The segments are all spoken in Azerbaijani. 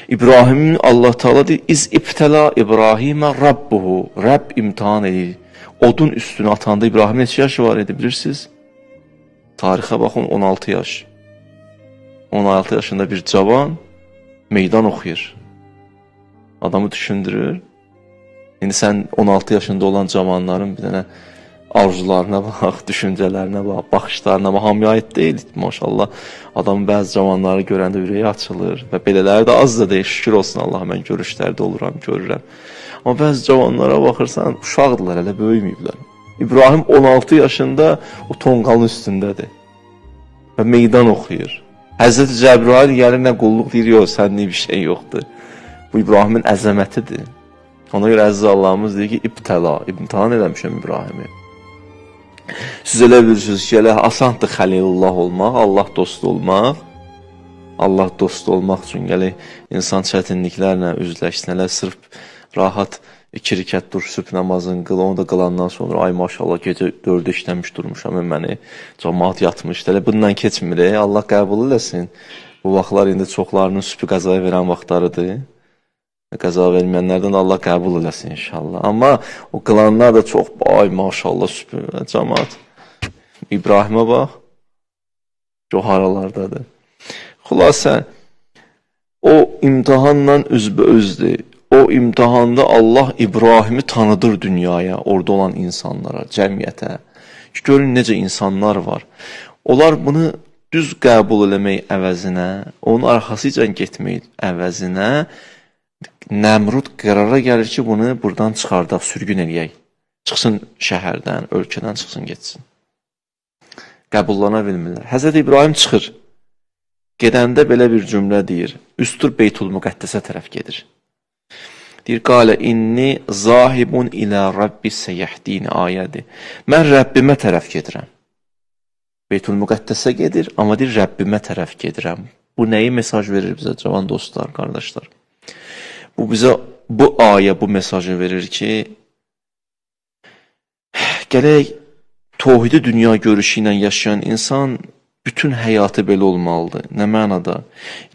İbrahimin Allah Teala deyir, iz ibtəla İbrahimə Rabbuhu, Rəbb imtihan edir. Odun üstünə atanda İbrahim neçə yaşı var idi bilirsiniz? Tarixə baxın, 16 yaş. 16 yaşında bir cavan meydan oxuyur. Adamı düşündürür. İndi sən 16 yaşında olan cavanların bir dənə arzularına bax, düşüncələrinə bax, baxışlarına bax, hamıya aid deyil. Maşallah, adamın bəzi cavanları görəndə ürəyi açılır və belələri də az da deyil, şükür olsun Allah, mən görüşlərdə oluram, görürəm. Amma bəzi cavanlara baxırsan, uşaqdırlar, hələ böyüməyiblər. İbrahim 16 yaşında o tonqalın üstündədir və meydan oxuyur. Həzrəti Cəbrail gəlir, nə qulluq deyir, yox, sənlik bir şey yoxdur. Bu İbrahimin əzəmətidir. Ona görə əziz Allahımız deyir ki, ibtəla, imtihan eləmişəm İbrahimi. Siz elə bilirsiniz ki, elə asandır Xəlilullah olmaq, Allah dostu olmaq. Allah dostu olmaq üçün gəlir insan çətinliklərlə üzləşsin, elə sırf rahat 2 rükət dur, sübh namazını qıl, onu da qılandan sonra ay maşallah gecə 4-də işləmiş durmuşam, məni cəmaat yatmışdı, elə bundan keçmir, Allah qəbul eləsin. Bu vaxtlar indi çoxlarının sübh qəzaya verən vaxtlarıdır. Qəza verməyənlərdən də Allah qəbul eləsin inşallah. Amma o qılanlar da çox, ay maşallah sübh cəmaat. İbrahimə bax, coharalardadır. Xülasə, o imtihanla üzbəüzdür. O imtihanda Allah İbrahimi tanıdır dünyaya, orada olan insanlara, cəmiyyətə. Görün necə insanlar var. Onlar bunu düz qəbul eləmək əvəzinə, onun arxasıca getmək əvəzinə Nəmrud qərara gəlir ki, bunu buradan çıxardaq, sürgün eləyək. Çıxsın şəhərdən, ölkədən çıxsın, getsin. Qəbullana bilmirlər. Həzrət İbrahim çıxır. Gedəndə belə bir cümlə deyir. Üstür Beytül-Müqəddəsə tərəf gedir. Deyir, qalə inni zahibun ilə Rabbi səyəhdini ayədir. Mən Rəbbimə tərəf gedirəm. Beytül-Müqəddəsə gedir, amma deyir, Rəbbimə tərəf gedirəm. Bu nəyi mesaj verir bizə, cavan dostlar, qardaşlar? Bu bizə, bu ayə bu mesajı verir ki, gələk tohidi dünya görüşü ilə yaşayan insan bütün həyatı belə olmalıdır. Nə mənada?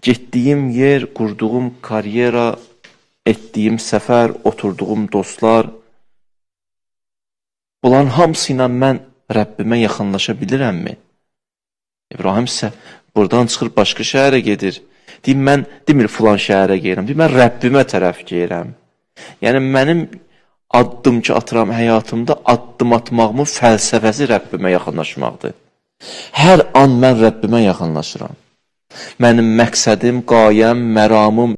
Getdiyim yer, qurduğum karyera, etdiyim səfər, oturduğum dostlar, bunların hamısı ilə mən Rəbbimə yaxınlaşa bilirəmmi? İbrahim isə buradan çıxır, başqa şəhərə gedir. Deyir, mən demir filan şəhərə geyirəm, deyir, mən Rəbbimə tərəf geyirəm. Yəni, mənim addım ki, atıram həyatımda, addım atmağımın fəlsəfəsi Rəbbimə yaxınlaşmaqdır. Hər an mən Rəbbimə yaxınlaşıram. Mənim məqsədim, qayəm, məramım,